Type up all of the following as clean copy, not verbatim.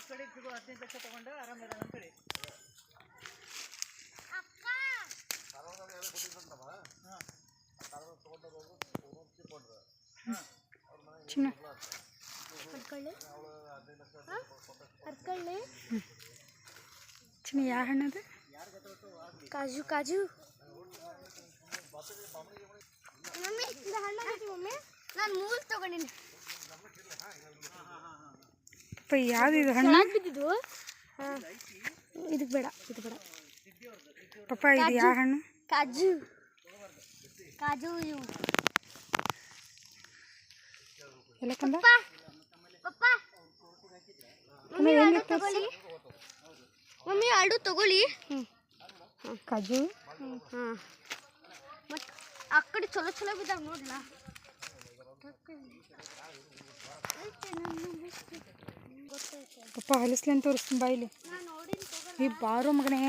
ಕಡೆ ಸಿಗೋ 15 ಲಕ್ಷ ತಗೊಂಡ ಆರಾಮಿರೋಣ ಅಂತ ಹೇಳಿ ಚಿನ್ನ ಯಾವ ಹಣ್ಣದು? ಕಾಜು ಕಾಜು ಮಮ್ಮಿ ಇದು ಹಣ್ಣಾಗೈತಿ ಮಮ್ಮಿ. ನಾನು ಮೂಲ್ ತಗೊಂಡಿನಿ. ಪಪ್ಪ ಯಾವ್ದು ಇದು ಹಣ್ಣು? ಬಿದ್ದಿದ್ದು ಇದಕ್ಕೆ ಬೇಡ, ಇದು ಬೇಡ. ಪಪ್ಪ ಇದು ಯಾವ ಹಣ್ಣು? ಕಾಜು ಕಾಜು ಇವು ಎಲ್ಲ ಕಂದ ಪಪ್ಪ ಮಮ್ಮಿ ಎರಡು ತಗೊಳ್ಳಿ. ಮಮ್ಮಿ ಎರಡು ತಗೊಳ್ಳಿ. ಕಾಜು ಹಾಂ ಮತ್ತು ಆ ಕಡೆ ಚಲೋ ಚಲೋ ಬಿದ್ದಾವ ನೋಡ್ಲಾ. ಪಪ್ಪ ಹೊಲಿಸ್ಲಿ ಅಂತ ತೋರಿಸ್ತೀನಿ ಬಾಯಿಲಿ. ನಾನು ನೋಡಿನ ತಗೊಳ್ಳಿ. ಈ ಬಾರೋ ಮಗನೇ.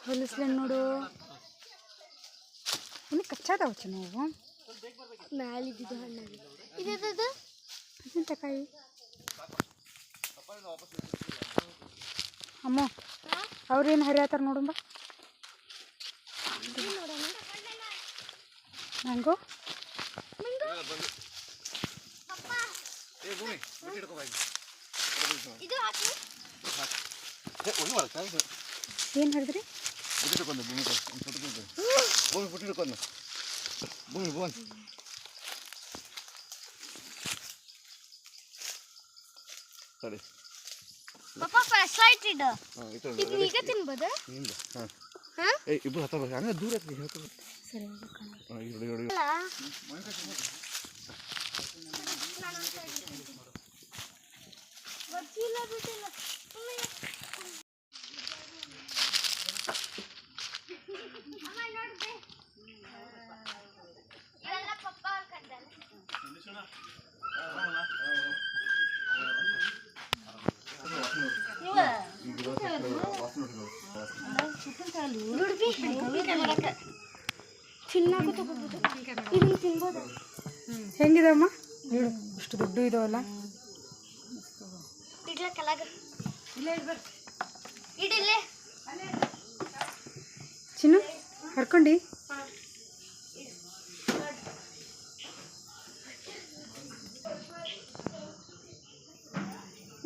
ಹೊಲಿಸ್ಲಿ ನೋಡು. ಇನ್ನು ಕಚ್ಚಾದವ ನಾವು ಮ್ಯಾಲಿದ್ದು ಹಣ್ಣಾಗಿ ಇದು ಮೆಣಸಿನ್ಕಾಯಿ. ಅಮ್ಮ ಅವ್ರೇನು ಹರಿಯತ್ತಾರ ನೋಡಂಬ. ಮ್ಯಾಂಗೋ ಏನು ಹರಿದ್ರಿ? ಪಪ್ಪ ಫ್ಲಾಶ್ ಲೈಟ್ ಇಡು. ಇದು ಈಗ ತಿನ್ಬೋದಾ? ಇಬ್ರು ಹತ್ತ ಹಂಗ ದೂರ ಸರಿ ಗೊತ್ತಿಲ್ಲ ಬಿಟ್ಟಿಲ್ಲ. ಇವೆಲ್ಲ ಪಪ್ಪ ಅವ್ರ ಕಂಡಲ್ಲ. ತಿನ್ನಾಕ ತಗೋಬೋದು. ಇದನ್ನು ತಿನ್ಬೋದು. ಹೆಂಗಿದಮ್ಮ? ನೋಡು ಇಷ್ಟು ದೊಡ್ಡ ಇದಾವಲ್ಲ. ಇಡ್ಲ ಕೆಳಗ ಇಡಿಲ್ಲೇ ಚಿನ್ನು ಹರ್ಕೊಂಡು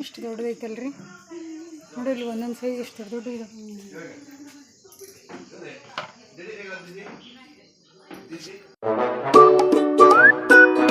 ಇಷ್ಟು ದೊಡ್ಡದೈತಲ್ರಿ. ನೋಡಿ ಇಲ್ಲಿ ಒಂದೊಂದು ಸೈಜ್ ಎಷ್ಟು ದೊಡ್ಡ ಇದೆ.